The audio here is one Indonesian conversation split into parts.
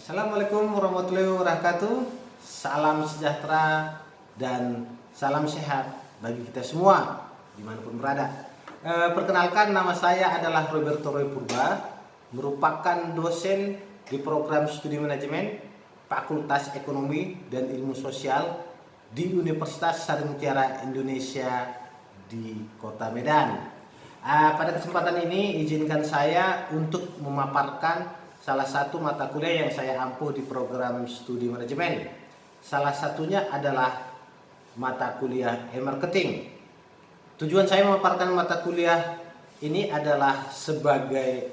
Assalamualaikum warahmatullahi wabarakatuh. Salam sejahtera dan salam sehat bagi kita semua dimanapun berada. Perkenalkan, nama saya adalah Roberto Roy Purba, merupakan dosen di program studi manajemen Fakultas Ekonomi dan Ilmu Sosial di Universitas Sari Mutiara Indonesia di Kota Medan. Pada kesempatan ini izinkan saya untuk memaparkan salah satu mata kuliah yang saya ampuh di program studi manajemen. Salah satunya adalah mata kuliah e-marketing. Tujuan saya memaparkan mata kuliah ini adalah sebagai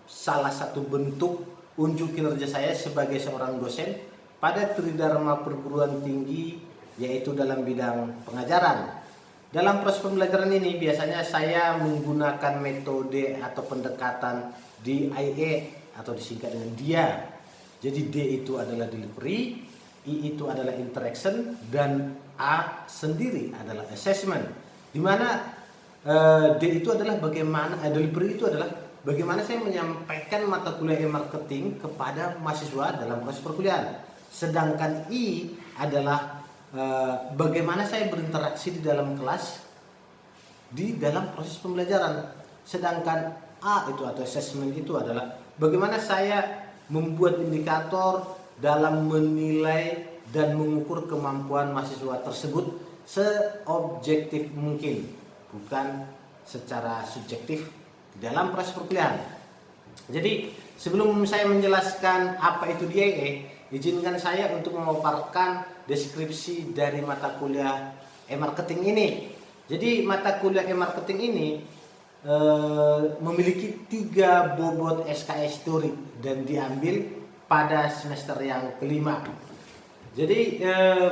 salah satu bentuk unjuk kinerja saya sebagai seorang dosen pada tridharma perguruan tinggi, yaitu dalam bidang pengajaran. Dalam proses pembelajaran ini biasanya saya menggunakan metode atau pendekatan DIA atau disingkat dengan DIA. Jadi D itu adalah delivery, I itu adalah interaction, dan A sendiri adalah assessment. Di mana D itu adalah bagaimana, delivery itu adalah bagaimana saya menyampaikan mata kuliah e-marketing kepada mahasiswa dalam proses perkuliahan. Sedangkan I adalah bagaimana saya berinteraksi di dalam kelas di dalam proses pembelajaran. Sedangkan A itu atau assessment itu adalah bagaimana saya membuat indikator dalam menilai dan mengukur kemampuan mahasiswa tersebut seobjektif mungkin, bukan secara subjektif di dalam proses perkuliahan. Jadi sebelum saya menjelaskan apa itu DIA, izinkan saya untuk memaparkan deskripsi dari mata kuliah e-marketing ini. Jadi mata kuliah e-marketing ini memiliki 3 bobot SKS teori dan diambil pada semester yang kelima. Jadi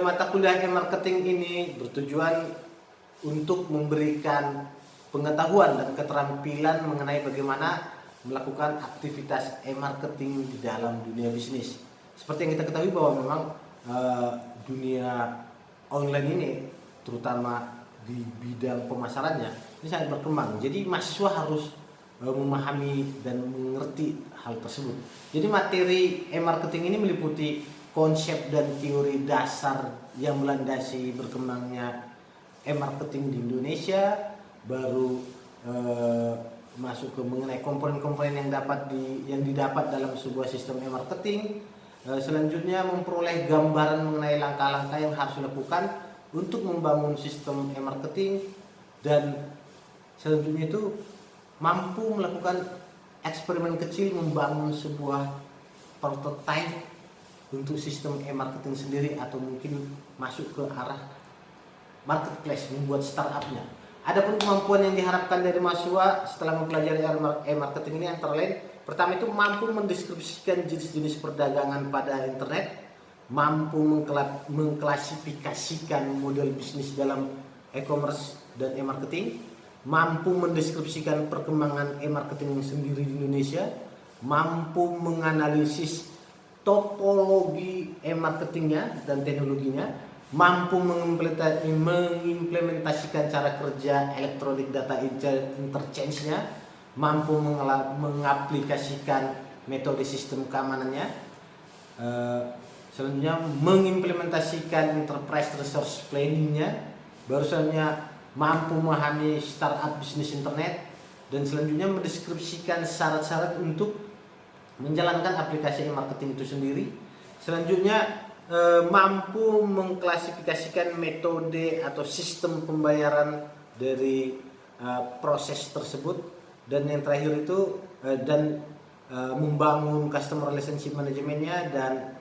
mata kuliah e-marketing ini bertujuan untuk memberikan pengetahuan dan keterampilan mengenai bagaimana melakukan aktivitas e-marketing di dalam dunia bisnis. Seperti yang kita ketahui bahwa memang dunia online ini, terutama di bidang pemasarannya, ini sangat berkembang. Jadi mahasiswa harus memahami dan mengerti hal tersebut. Jadi materi e-marketing ini meliputi konsep dan teori dasar yang melandasi berkembangnya e-marketing di Indonesia, baru masuk ke mengenai komponen-komponen yang didapat dalam sebuah sistem e-marketing. Selanjutnya memperoleh gambaran mengenai langkah-langkah yang harus dilakukan untuk membangun sistem e-marketing, dan selanjutnya itu mampu melakukan eksperimen kecil membangun sebuah prototipe untuk sistem e-marketing sendiri, atau mungkin masuk ke arah marketplace, membuat startupnya. Adapun kemampuan yang diharapkan dari mahasiswa setelah mempelajari e-marketing ini antara lain, pertama itu mampu mendeskripsikan jenis-jenis perdagangan pada internet, mampu mengklasifikasikan model bisnis dalam e-commerce dan e-marketing, mampu mendeskripsikan perkembangan e-marketing sendiri di Indonesia, mampu menganalisis topologi e-marketingnya dan teknologinya, mampu mengimplementasikan cara kerja elektronik data interchange-nya, mampu mengaplikasikan metode sistem keamanannya, selanjutnya mengimplementasikan enterprise resource planning-nya, baru selanjutnya mampu memahami startup bisnis internet, dan selanjutnya mendeskripsikan syarat-syarat untuk menjalankan aplikasi e-marketing itu sendiri. Selanjutnya mampu mengklasifikasikan metode atau sistem pembayaran dari proses tersebut, dan yang terakhir itu membangun customer relationship manajemennya, dan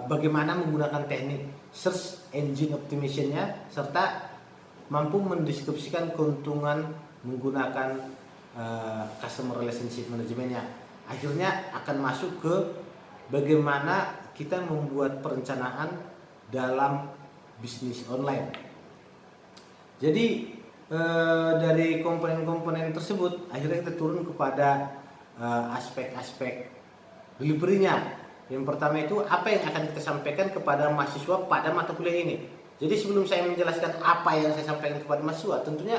bagaimana menggunakan teknik search engine optimization-nya, serta mampu mendeskripsikan keuntungan menggunakan customer relationship manajemennya. Akhirnya akan masuk ke bagaimana kita membuat perencanaan dalam bisnis online. Jadi dari komponen-komponen tersebut akhirnya kita turun kepada aspek-aspek delivery-nya. Yang pertama itu apa yang akan kita sampaikan kepada mahasiswa pada mata kuliah ini. Jadi sebelum saya menjelaskan apa yang saya sampaikan kepada mahasiswa, tentunya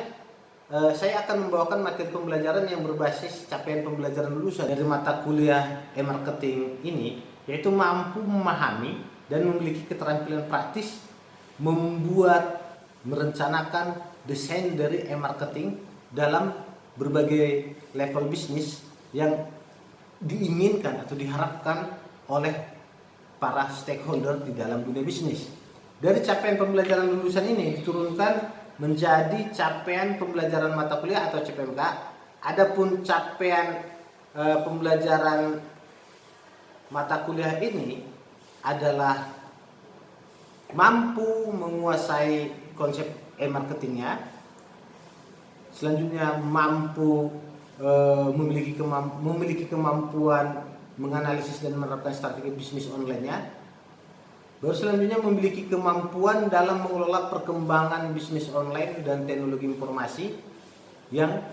saya akan membawakan materi pembelajaran yang berbasis capaian pembelajaran lulusan dari mata kuliah e-marketing ini, yaitu mampu memahami dan memiliki keterampilan praktis membuat, merencanakan desain dari e-marketing dalam berbagai level bisnis yang diinginkan atau diharapkan oleh para stakeholder di dalam dunia bisnis. Dari capaian pembelajaran lulusan ini diturunkan menjadi capaian pembelajaran mata kuliah atau CPMK. Adapun capaian pembelajaran mata kuliah ini adalah mampu menguasai konsep e-marketingnya, selanjutnya mampu memiliki kemampuan menganalisis dan menerapkan strategi bisnis online-nya. Baru selanjutnya memiliki kemampuan dalam mengelola perkembangan bisnis online dan teknologi informasi yang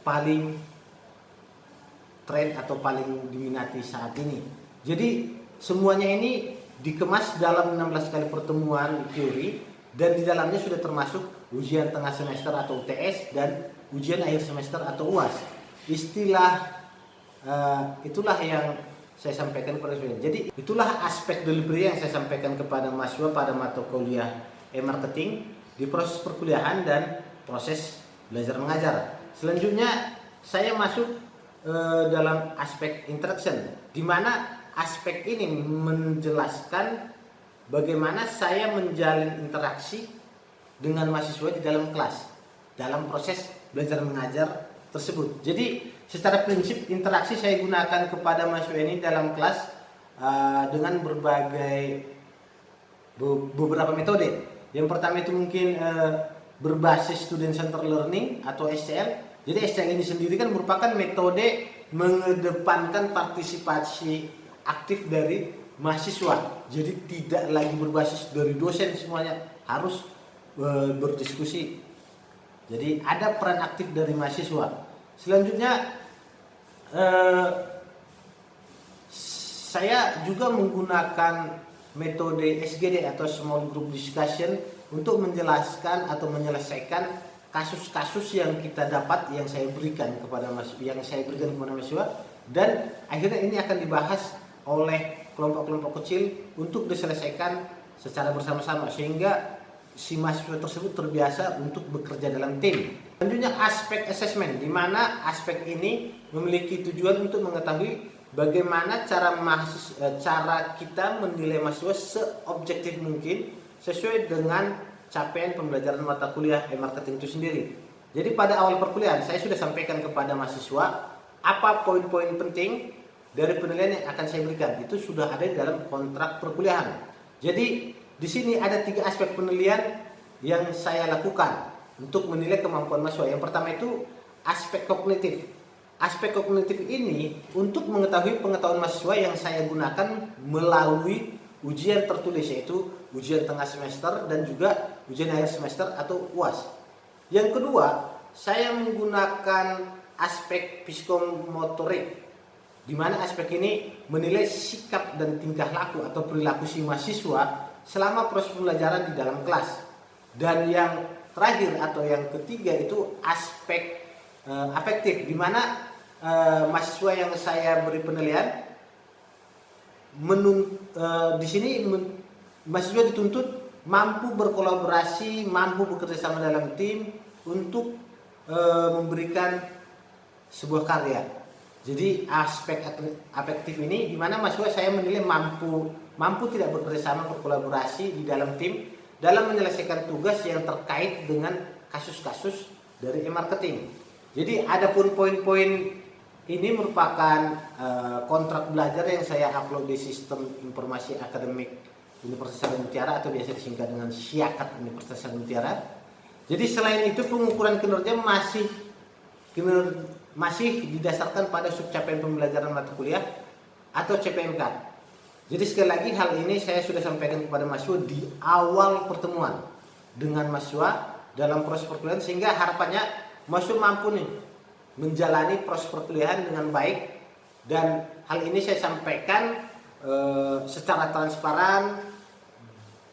paling tren atau paling diminati saat ini. Jadi semuanya ini dikemas dalam 16 kali pertemuan teori, dan di dalamnya sudah termasuk ujian tengah semester atau UTS dan ujian akhir semester atau UAS. Itulah yang saya sampaikan kepada student. Jadi itulah aspek delivery yang saya sampaikan kepada mahasiswa pada mata kuliah e-marketing di proses perkuliahan dan proses belajar mengajar. Selanjutnya saya masuk dalam aspek interaction, di mana aspek ini menjelaskan bagaimana saya menjalin interaksi dengan mahasiswa di dalam kelas dalam proses belajar mengajar tersebut. Jadi secara prinsip interaksi saya gunakan kepada mahasiswa ini dalam kelas dengan beberapa metode. Yang pertama itu mungkin berbasis student center learning atau SCL. Jadi SCL ini sendiri kan merupakan metode mengedepankan partisipasi aktif dari mahasiswa. Jadi tidak lagi berbasis dari dosen, semuanya harus berdiskusi. Jadi ada peran aktif dari mahasiswa. Selanjutnya saya juga menggunakan metode SGD atau Small Group Discussion untuk menjelaskan atau menyelesaikan kasus-kasus yang kita dapat, yang saya berikan kepada mahasiswa, dan akhirnya ini akan dibahas oleh kelompok-kelompok kecil untuk diselesaikan secara bersama-sama sehingga si mahasiswa tersebut terbiasa untuk bekerja dalam tim. Selanjutnya aspek assessment, di mana aspek ini memiliki tujuan untuk mengetahui bagaimana cara kita menilai mahasiswa seobjektif mungkin sesuai dengan capaian pembelajaran mata kuliah e-marketing itu sendiri. Jadi pada awal perkuliahan saya sudah sampaikan kepada mahasiswa apa poin-poin penting dari penilaian yang akan saya berikan. Itu sudah ada di dalam kontrak perkuliahan. Jadi di sini ada 3 aspek penilaian yang saya lakukan untuk menilai kemampuan mahasiswa. Yang pertama itu aspek kognitif. Aspek kognitif ini untuk mengetahui pengetahuan mahasiswa yang saya gunakan melalui ujian tertulis, yaitu ujian tengah semester dan juga ujian akhir semester atau UAS. Yang kedua, saya menggunakan aspek psikomotorik, di mana aspek ini menilai sikap dan tingkah laku atau perilaku si mahasiswa selama proses pembelajaran di dalam kelas. Dan yang terakhir atau yang ketiga itu aspek afektif, di mana mahasiswa yang saya beri penilaian di sini mahasiswa dituntut mampu berkolaborasi, mampu bekerja sama dalam tim untuk memberikan sebuah karya. Jadi aspek afektif ini di mana mahasiswa saya menilai mampu tidak bekerja sama, berkolaborasi di dalam tim dalam menyelesaikan tugas yang terkait dengan kasus-kasus dari e-marketing. Jadi adapun poin-poin ini merupakan kontrak belajar yang saya upload di Sistem Informasi Akademik Universitas Hasanuddin Mutiara atau biasa disingkat dengan SIAKAT Universitas Hasanuddin Mutiara. Jadi selain itu pengukuran kinerja masih didasarkan pada subcapaian pembelajaran mata kuliah atau CPMK. Jadi sekali lagi hal ini saya sudah sampaikan kepada mahasiswa di awal pertemuan dengan mahasiswa dalam proses perkuliahan, sehingga harapannya mahasiswa mampu nih menjalani proses perkuliahan dengan baik. Dan hal ini saya sampaikan secara transparan,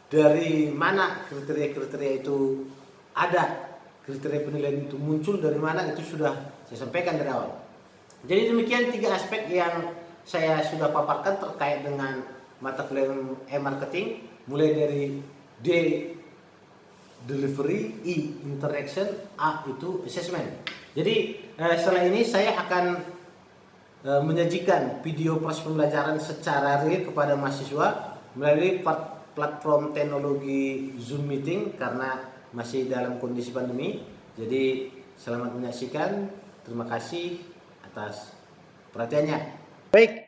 dari mana kriteria-kriteria itu ada, kriteria penilaian itu muncul dari mana, itu sudah saya sampaikan dari awal. Jadi demikian 3 aspek yang saya sudah paparkan terkait dengan mata kuliah e-marketing, mulai dari D delivery, I interaction, A itu assessment. Jadi setelah ini saya akan menyajikan video proses pembelajaran secara real kepada mahasiswa melalui platform teknologi Zoom Meeting karena masih dalam kondisi pandemi. Jadi selamat menyaksikan. Terima kasih atas perhatiannya. Baik,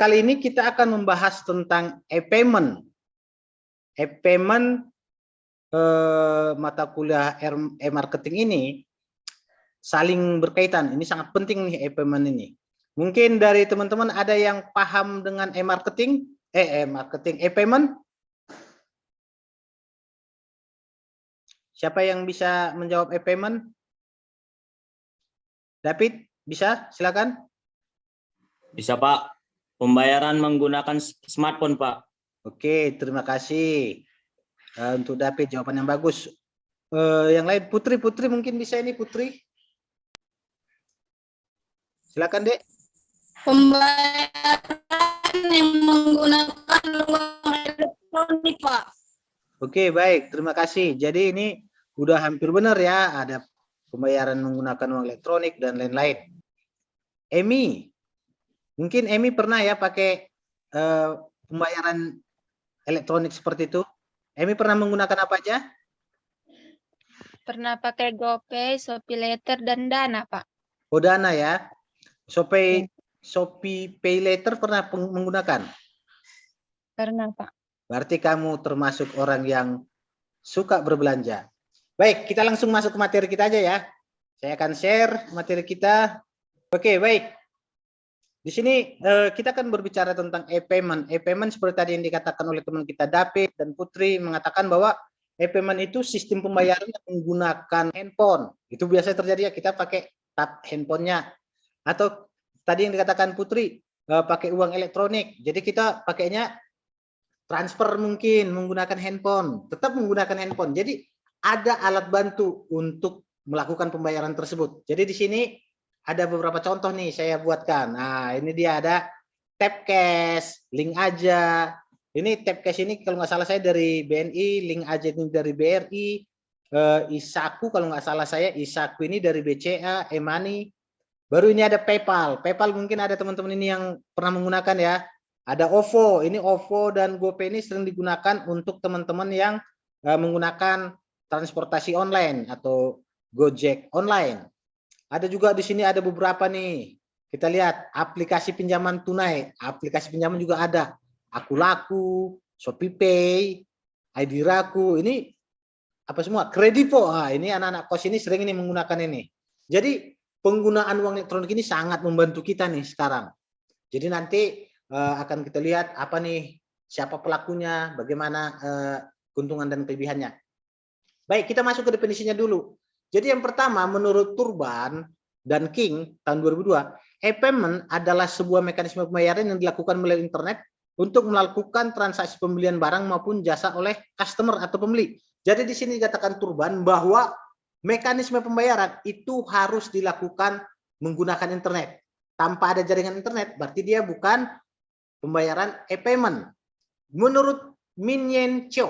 kali ini kita akan membahas tentang e-payment. E-payment mata kuliah e-marketing ini saling berkaitan. Ini sangat penting nih e-payment ini. Mungkin dari teman-teman ada yang paham dengan e-marketing, e-payment? Siapa yang bisa menjawab e-payment? David, bisa? Silakan. Bisa, Pak. Pembayaran menggunakan smartphone, Pak. Oke, terima kasih. Untuk David jawaban yang bagus. Yang lain, Putri mungkin bisa ini, Putri. Silakan, Dek. Pembayaran yang menggunakan uang elektronik, Pak. Oke, baik. Terima kasih. Jadi ini udah hampir benar ya. Ada pembayaran menggunakan uang elektronik dan lain-lain. Emi, mungkin Emi pernah ya pakai pembayaran elektronik seperti itu. Emi pernah menggunakan apa aja? Pernah pakai GoPay, ShopeeLater, dan Dana, Pak. Oh, Dana ya. Shopee Pay Later pernah menggunakan? Pernah, Pak. Berarti kamu termasuk orang yang suka berbelanja. Baik, kita langsung masuk ke materi kita aja ya. Saya akan share materi kita. Oke, baik. Di sini kita akan berbicara tentang e-payment. E-payment seperti tadi yang dikatakan oleh teman kita David dan Putri mengatakan bahwa e-payment itu sistem pembayaran yang menggunakan handphone. Itu biasa terjadi ya, kita pakai tap handphonenya. Atau tadi yang dikatakan Putri pakai uang elektronik. Jadi kita pakainya transfer mungkin menggunakan handphone, tetap menggunakan handphone. Jadi ada alat bantu untuk melakukan pembayaran tersebut. Jadi di sini ada beberapa contoh nih saya buatkan. Nah, ini dia ada tap cash, link aja. Ini tap cash ini kalau nggak salah saya dari BNI, link aja ini dari BRI, Isaku kalau nggak salah saya, Isaku ini dari BCA, e-money. Baru ini ada PayPal. PayPal mungkin ada teman-teman ini yang pernah menggunakan ya. Ada OVO. Ini OVO dan GoPay ini sering digunakan untuk teman-teman yang menggunakan transportasi online atau Gojek online. Ada juga di sini ada beberapa nih. Kita lihat aplikasi pinjaman tunai. Aplikasi pinjaman juga ada. Aku Laku, ShopeePay, ID Raku. Ini apa semua? Kredivo. Nah, ini anak-anak kos ini sering ini menggunakan ini. Jadi penggunaan uang elektronik ini sangat membantu kita nih sekarang. Jadi nanti akan kita lihat apa nih, siapa pelakunya, bagaimana keuntungan dan kelebihannya. Baik, kita masuk ke definisinya dulu. Jadi yang pertama, menurut Turban dan King tahun 2002, e-payment adalah sebuah mekanisme pembayaran yang dilakukan melalui internet untuk melakukan transaksi pembelian barang maupun jasa oleh customer atau pembeli. Jadi di sini dikatakan Turban bahwa mekanisme pembayaran itu harus dilakukan menggunakan internet. Tanpa ada jaringan internet, berarti dia bukan pembayaran e-payment. Menurut Min Yen Chou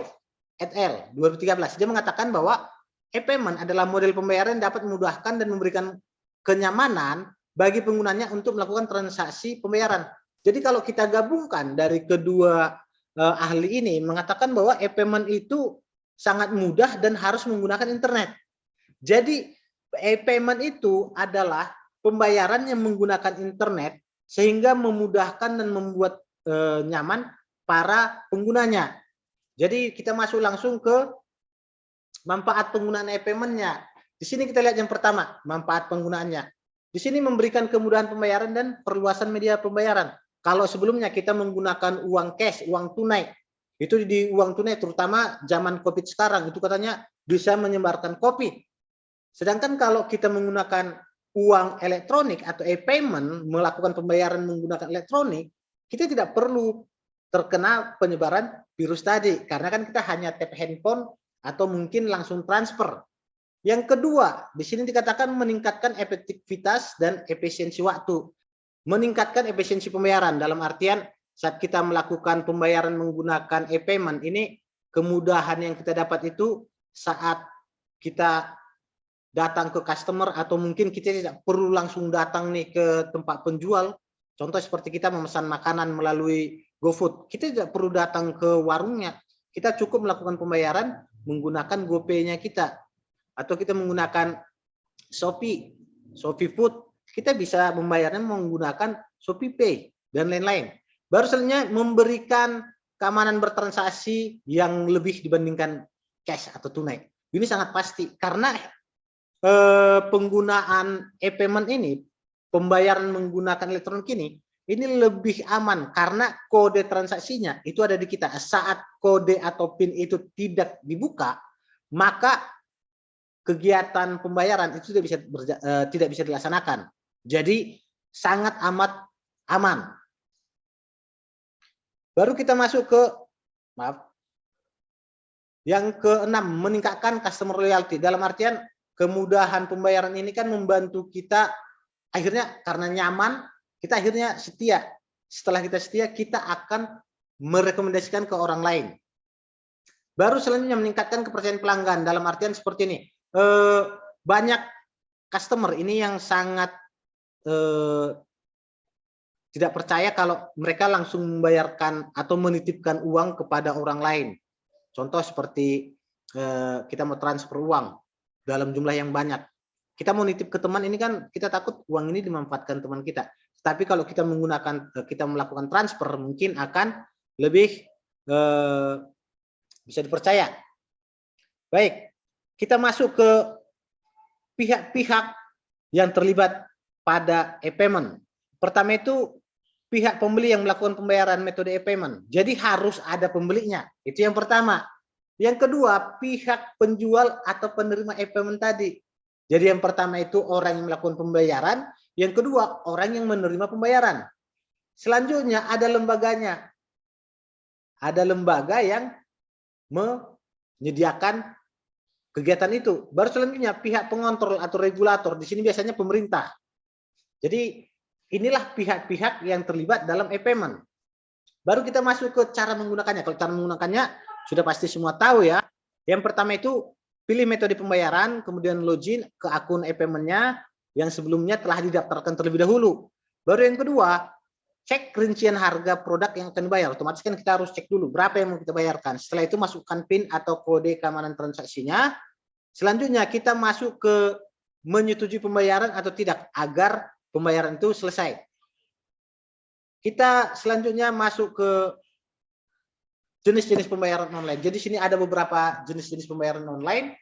et al. 2013, dia mengatakan bahwa e-payment adalah model pembayaran yang dapat memudahkan dan memberikan kenyamanan bagi penggunanya untuk melakukan transaksi pembayaran. Jadi kalau kita gabungkan dari kedua ahli ini mengatakan bahwa e-payment itu sangat mudah dan harus menggunakan internet. Jadi e-payment itu adalah pembayaran yang menggunakan internet sehingga memudahkan dan membuat nyaman para penggunanya. Jadi kita masuk langsung ke manfaat penggunaan e-payment-nya. Di sini kita lihat yang pertama, manfaat penggunaannya. Di sini memberikan kemudahan pembayaran dan perluasan media pembayaran. Kalau sebelumnya kita menggunakan uang cash, uang tunai, itu di uang tunai terutama zaman COVID sekarang itu katanya bisa menyebarkan COVID. Sedangkan kalau kita menggunakan uang elektronik atau e-payment, melakukan pembayaran menggunakan elektronik, kita tidak perlu terkena penyebaran virus tadi. Karena kan kita hanya tap handphone atau mungkin langsung transfer. Yang kedua, di sini dikatakan meningkatkan efektivitas dan efisiensi waktu. meningkatkan efisiensi pembayaran. Dalam artian saat kita melakukan pembayaran menggunakan e-payment ini, kemudahan yang kita dapat itu saat kita datang ke customer atau mungkin kita tidak perlu langsung datang nih ke tempat penjual. Contoh seperti kita memesan makanan melalui GoFood, kita tidak perlu datang ke warungnya. Kita cukup melakukan pembayaran menggunakan GoPay-nya kita, atau kita menggunakan Shopee Food, kita bisa membayarnya menggunakan Shopee Pay dan lain-lain. Baru selanjutnya memberikan keamanan bertransaksi yang lebih dibandingkan cash atau tunai. Ini sangat pasti karena penggunaan e-payment ini, pembayaran menggunakan elektronik ini lebih aman karena kode transaksinya itu ada di kita. Saat kode atau PIN itu tidak dibuka, maka kegiatan pembayaran itu tidak bisa dilaksanakan. Jadi sangat amat aman. Baru kita masuk ke yang keenam, meningkatkan customer loyalty. Dalam artian kemudahan pembayaran ini kan membantu kita akhirnya karena nyaman, kita akhirnya setia. Setelah kita setia, kita akan merekomendasikan ke orang lain. Baru selanjutnya meningkatkan kepercayaan pelanggan. Dalam artian seperti ini, banyak customer ini yang sangat tidak percaya kalau mereka langsung membayarkan atau menitipkan uang kepada orang lain. Contoh seperti kita mau transfer uang dalam jumlah yang banyak. Kita mau nitip ke teman ini kan kita takut uang ini dimanfaatkan teman kita. Tapi kalau kita melakukan transfer mungkin akan lebih bisa dipercaya. Baik, kita masuk ke pihak-pihak yang terlibat pada e-payment. Pertama itu pihak pembeli yang melakukan pembayaran metode e-payment. Jadi harus ada pembelinya. Itu yang pertama. Yang kedua, pihak penjual atau penerima e-payment tadi. Jadi yang pertama itu orang yang melakukan pembayaran, yang kedua orang yang menerima pembayaran. Selanjutnya ada lembaganya. Ada lembaga yang menyediakan kegiatan itu. Baru selanjutnya pihak pengontrol atau regulator. Di sini biasanya pemerintah. Jadi inilah pihak-pihak yang terlibat dalam e-payment. Baru kita masuk ke cara menggunakannya. Kalau cara menggunakannya sudah pasti semua tahu ya. Yang pertama itu pilih metode pembayaran, kemudian login ke akun e-payment-nya yang sebelumnya telah didaftarkan terlebih dahulu. Baru yang kedua, cek rincian harga produk yang akan dibayar. Otomatis kan kita harus cek dulu berapa yang mau kita bayarkan. Setelah itu masukkan PIN atau kode keamanan transaksinya. Selanjutnya kita masuk ke menyetujui pembayaran atau tidak agar pembayaran itu selesai. Kita selanjutnya masuk ke jenis-jenis pembayaran online. Jadi sini ada beberapa jenis-jenis pembayaran online,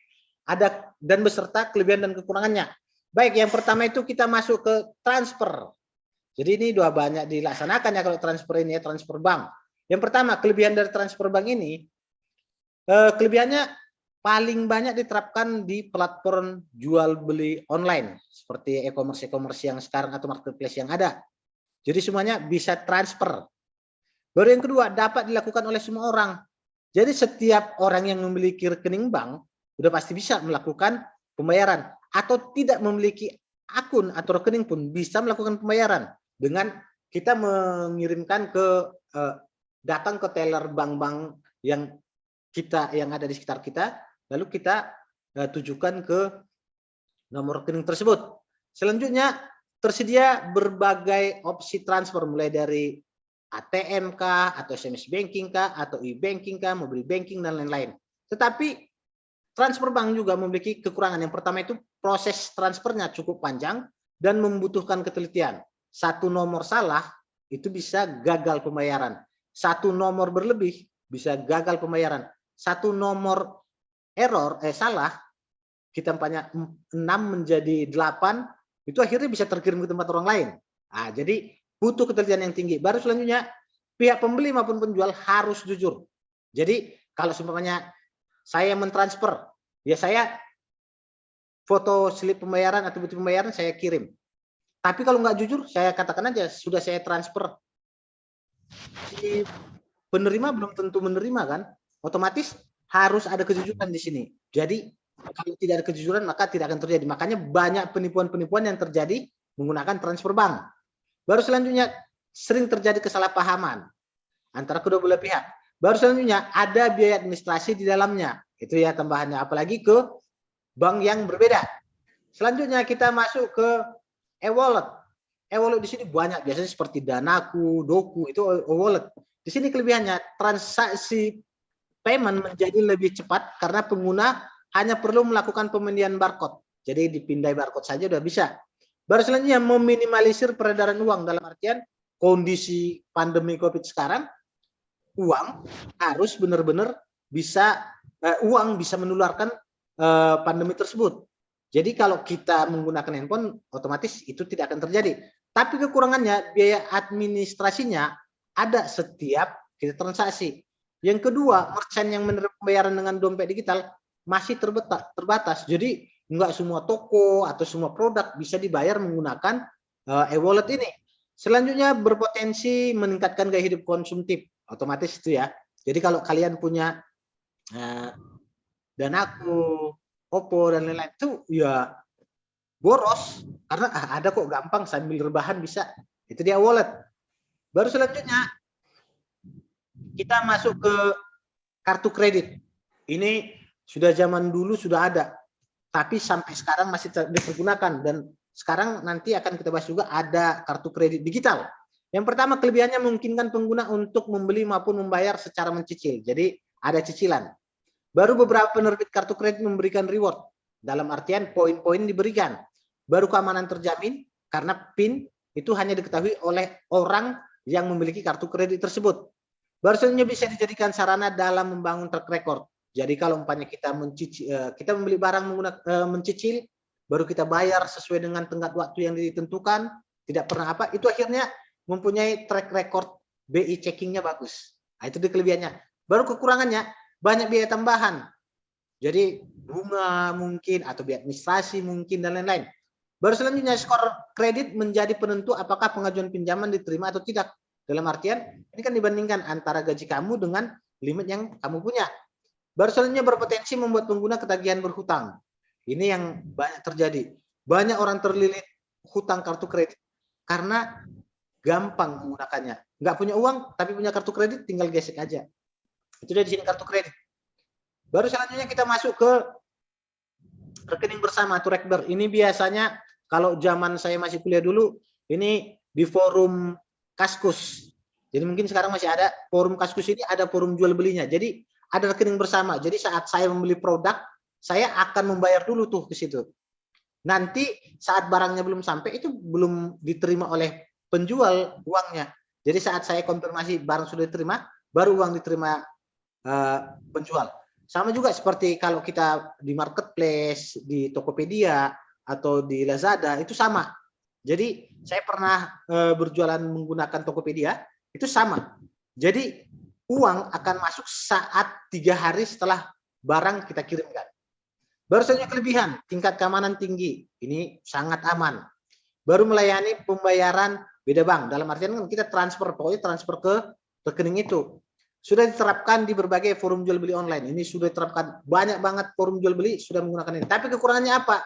ada dan beserta kelebihan dan kekurangannya. Baik, yang pertama itu kita masuk ke transfer. Jadi ini dua banyak dilaksanakan ya kalau transfer ini ya, transfer bank. Yang pertama, kelebihan dari transfer bank ini, kelebihannya paling banyak diterapkan di platform jual beli online seperti e-commerce yang sekarang atau marketplace yang ada. Jadi semuanya bisa transfer. Baru yang kedua, dapat dilakukan oleh semua orang. Jadi setiap orang yang memiliki rekening bank sudah pasti bisa melakukan pembayaran, atau tidak memiliki akun atau rekening pun bisa melakukan pembayaran dengan kita mengirimkan datang ke teller bank-bank yang ada di sekitar kita, lalu kita tujukan ke nomor rekening tersebut. Selanjutnya tersedia berbagai opsi transfer mulai dari ATM kah, atau SMS banking kah, atau e-banking kah, mobile banking dan lain-lain. Tetapi transfer bank juga memiliki kekurangan. Yang pertama itu proses transfernya cukup panjang dan membutuhkan ketelitian. Satu nomor salah itu bisa gagal pembayaran. Satu nomor berlebih bisa gagal pembayaran. Satu nomor salah, kita tampaknya 6 menjadi 8, itu akhirnya bisa terkirim ke tempat orang lain. Nah, jadi butuh ketelitian yang tinggi. Baru selanjutnya pihak pembeli maupun penjual harus jujur. Jadi kalau seumpamanya saya mentransfer, ya saya foto slip pembayaran atau bukti pembayaran saya kirim. Tapi kalau nggak jujur, saya katakan aja sudah saya transfer. Si penerima belum tentu menerima kan? Otomatis harus ada kejujuran di sini. Jadi kalau tidak ada kejujuran maka tidak akan terjadi. Makanya banyak penipuan-penipuan yang terjadi menggunakan transfer bank. Baru selanjutnya sering terjadi kesalahpahaman antara kedua belah pihak. Baru selanjutnya ada biaya administrasi di dalamnya. Itu ya tambahannya, apalagi ke bank yang berbeda. Selanjutnya kita masuk ke e-wallet. E-wallet di sini banyak, biasanya seperti Danaku, Doku, itu e-wallet. Di sini kelebihannya transaksi payment menjadi lebih cepat karena pengguna hanya perlu melakukan pemindahan barcode. Jadi dipindai barcode saja udah bisa. Baru selanjutnya meminimalisir peredaran uang, dalam artian kondisi pandemi Covid sekarang, uang harus benar-benar bisa uang bisa menularkan pandemi tersebut. Jadi kalau kita menggunakan handphone, otomatis itu tidak akan terjadi. Tapi kekurangannya biaya administrasinya ada setiap kita transaksi. Yang kedua, merchant yang menerima pembayaran dengan dompet digital masih terbatas. Jadi nggak semua toko atau semua produk bisa dibayar menggunakan e-wallet ini. Selanjutnya berpotensi meningkatkan gaya hidup konsumtif, otomatis itu ya. Jadi kalau kalian punya Danaku, Oppo dan lain-lain itu ya boros karena ada kok gampang sambil rebahan bisa. Itu dia wallet. Baru selanjutnya kita masuk ke kartu kredit. Ini sudah zaman dulu sudah ada, tapi sampai sekarang masih dipergunakan dan sekarang nanti akan kita bahas juga ada kartu kredit digital. Yang pertama kelebihannya memungkinkan pengguna untuk membeli maupun membayar secara mencicil. Jadi ada cicilan. Baru beberapa penerbit kartu kredit memberikan reward, dalam artian poin-poin diberikan. Baru keamanan terjamin karena PIN itu hanya diketahui oleh orang yang memiliki kartu kredit tersebut. Baru selanjutnya bisa dijadikan sarana dalam membangun track record. Jadi kalau umpamanya kita membeli barang menggunakan mencicil, baru kita bayar sesuai dengan tenggat waktu yang ditentukan, tidak pernah apa, itu akhirnya mempunyai track record BI checkingnya bagus. Nah, itu kelebihannya. Baru kekurangannya banyak biaya tambahan. Jadi bunga mungkin atau biaya administrasi mungkin dan lain-lain. Baru selanjutnya skor kredit menjadi penentu apakah pengajuan pinjaman diterima atau tidak. Dalam artian ini kan dibandingkan antara gaji kamu dengan limit yang kamu punya. Baru selanjutnya berpotensi membuat pengguna ketagihan berhutang. Ini yang banyak terjadi. Banyak orang terlilit hutang kartu kredit karena gampang menggunakannya. Nggak punya uang tapi punya kartu kredit, tinggal gesek aja. Itu dia di sini kartu kredit. Baru selanjutnya kita masuk ke rekening bersama atau rekber. Ini biasanya kalau zaman saya masih kuliah dulu, ini di forum Kaskus. Jadi mungkin sekarang masih ada forum Kaskus ini, ada forum jual belinya. Jadi ada rekening bersama. Jadi saat saya membeli produk, saya akan membayar dulu tuh ke situ. Nanti saat barangnya belum sampai, itu belum diterima oleh penjual uangnya. Jadi saat saya konfirmasi barang sudah diterima, baru uang diterima penjual. Sama juga seperti kalau kita di marketplace, di Tokopedia atau di Lazada itu sama. Jadi saya pernah berjualan menggunakan Tokopedia itu sama. Jadi uang akan masuk saat 3 hari setelah barang kita kirimkan. Baru saja kelebihan, tingkat keamanan tinggi. Ini sangat aman. Baru melayani pembayaran beda bank. Dalam artian kan kita transfer, pokoknya transfer ke rekening itu. Sudah diterapkan di berbagai forum jual beli online. Ini sudah diterapkan banyak banget forum jual beli sudah menggunakan ini. Tapi kekurangannya apa?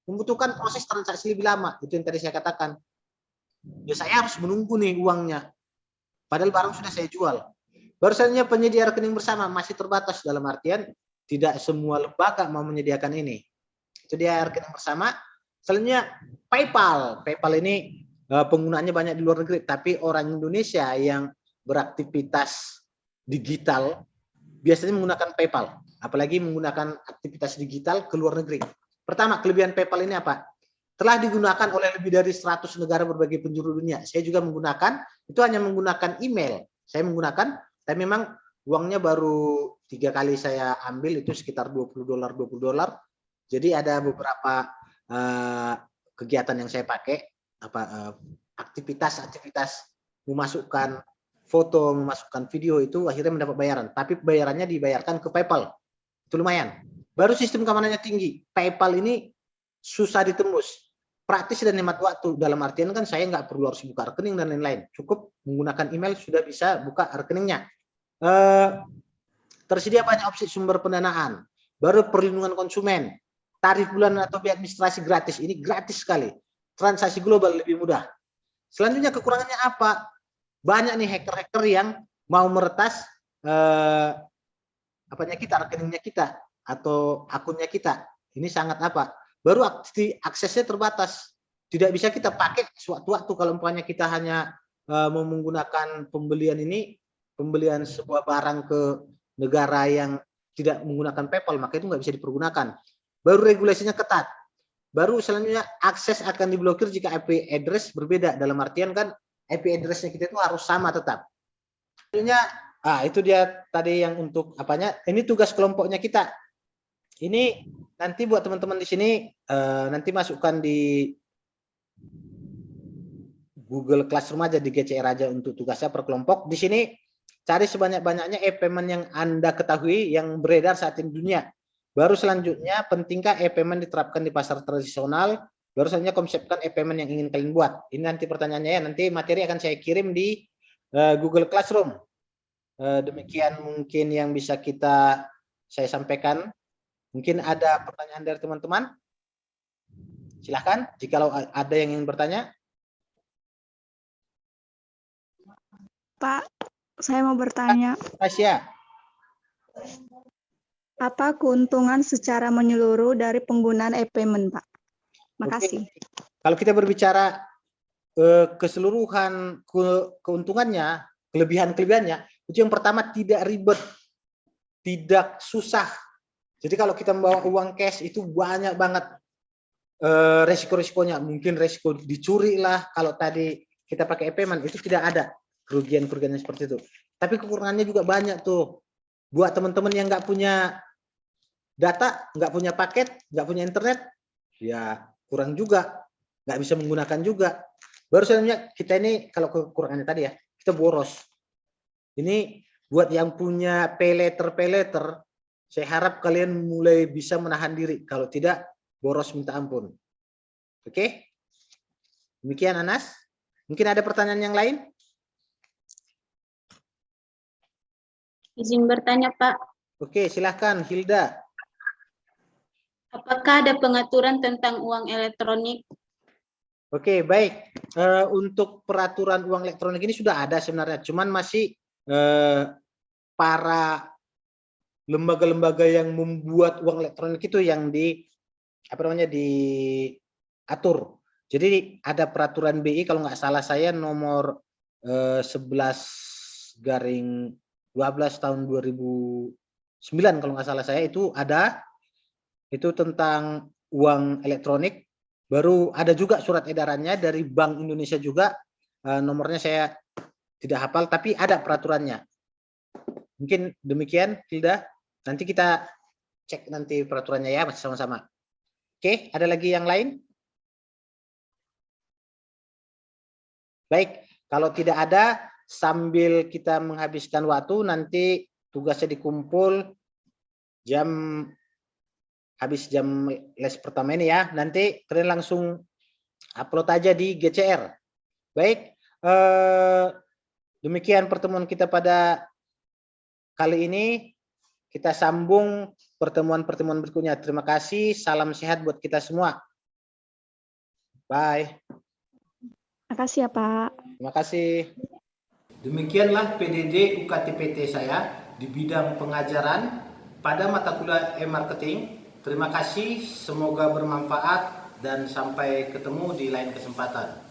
Membutuhkan proses transaksi lebih lama. Itu yang tadi saya katakan. Ya saya harus menunggu nih uangnya. Padahal barang sudah saya jual. Baru saja penyedia rekening bersama masih terbatas, dalam artian tidak semua lembaga mau menyediakan ini. Itu dia rekening bersama. Selanjutnya PayPal. PayPal ini penggunaannya banyak di luar negeri, tapi orang Indonesia yang beraktivitas digital biasanya menggunakan PayPal, apalagi menggunakan aktivitas digital ke luar negeri. Pertama, kelebihan PayPal ini apa? Telah digunakan oleh lebih dari 100 negara berbagai penjuru dunia. Saya juga menggunakan, itu hanya menggunakan email. Saya menggunakan, tapi memang uangnya baru 3 kali saya ambil, itu sekitar $20. Jadi ada beberapa kegiatan yang saya pakai, aktivitas memasukkan foto, memasukkan video itu akhirnya mendapat bayaran. Tapi bayarannya dibayarkan ke PayPal. Itu lumayan. Baru sistem keamanannya tinggi. PayPal ini susah ditembus. Praktis dan hemat waktu. Dalam artian kan saya nggak perlu harus buka rekening dan lain-lain. Cukup menggunakan email sudah bisa buka rekeningnya. Tersedia banyak opsi sumber pendanaan. Baru perlindungan konsumen. Tarif bulanan atau biaya administrasi gratis. Ini gratis sekali. Transaksi global lebih mudah. Selanjutnya kekurangannya apa? Banyak nih hacker-hacker yang mau meretas rekeningnya kita atau akunnya kita. Ini sangat apa? Baru aksesnya terbatas. Tidak bisa kita pakai sewaktu-waktu kalau umpamanya kita hanya mau menggunakan pembelian sebuah barang ke negara yang tidak menggunakan PayPal, maka itu nggak bisa dipergunakan. Baru regulasinya ketat. Baru selanjutnya akses akan diblokir jika IP address berbeda. Dalam artian kan IP address-nya kita itu harus sama tetap. Selanjutnya, itu dia tadi yang untuk apanya. Ini tugas kelompoknya kita. Ini nanti buat teman-teman di sini nanti masukkan di Google Classroom aja, di GCR aja untuk tugasnya per kelompok. Di sini cari sebanyak-banyaknya e-payment yang Anda ketahui yang beredar saat ini di dunia. Baru selanjutnya pentingkah e-payment diterapkan di pasar tradisional. Baru selanjutnya konsepkan e-payment yang ingin kalian buat. Ini nanti pertanyaannya ya. Nanti materi akan saya kirim di Google Classroom. Demikian mungkin yang bisa saya sampaikan. Mungkin ada pertanyaan dari teman-teman. Silahkan, jikalau ada yang ingin bertanya. Pak, saya mau bertanya. Tasya. Apa keuntungan secara menyeluruh dari penggunaan e-payment, Pak? Makasih. Kalau kita berbicara keseluruhan keuntungannya, kelebihannya, itu yang pertama tidak ribet, tidak susah. Jadi kalau kita membawa uang cash itu banyak banget resiko-resikonya. Mungkin resiko dicuri lah. Kalau tadi kita pakai e-payment itu tidak ada kerugian-kerugiannya seperti itu. Tapi kekurangannya juga banyak tuh. Buat teman-teman yang nggak punya data, nggak punya paket, nggak punya internet, ya kurang juga, nggak bisa menggunakan juga. Baru selanjutnya kita ini kalau kekurangannya tadi ya, kita boros. Ini buat yang punya pay letter, saya harap kalian mulai bisa menahan diri. Kalau tidak, boros minta ampun. Oke? Demikian Anas. Mungkin ada pertanyaan yang lain? Izin bertanya, Pak. Oke, silahkan Hilda. Apakah ada pengaturan tentang uang elektronik? Oke, baik. Untuk peraturan uang elektronik ini sudah ada sebenarnya, cuman masih para lembaga-lembaga yang membuat uang elektronik itu yang diatur. Jadi ada peraturan BI kalau nggak salah saya nomor 11/12 tahun 2009 kalau nggak salah saya itu ada itu tentang uang elektronik. Baru ada juga surat edarannya dari Bank Indonesia juga, nomornya saya tidak hafal, tapi ada peraturannya. Mungkin demikian, Hilda. Nanti kita cek nanti peraturannya ya, masih sama-sama. Oke, ada lagi yang lain? Baik, kalau tidak ada, sambil kita menghabiskan waktu, nanti tugasnya dikumpul habis jam les pertama ini ya, nanti kalian langsung upload aja di GCR. Baik, demikian pertemuan kita pada kali ini. Kita sambung pertemuan-pertemuan berikutnya. Terima kasih, salam sehat buat kita semua. Bye. Terima kasih ya, Pak. Terima kasih. Demikianlah PDD UKTPT saya di bidang pengajaran pada mata kuliah e-marketing. Terima kasih, semoga bermanfaat dan sampai ketemu di lain kesempatan.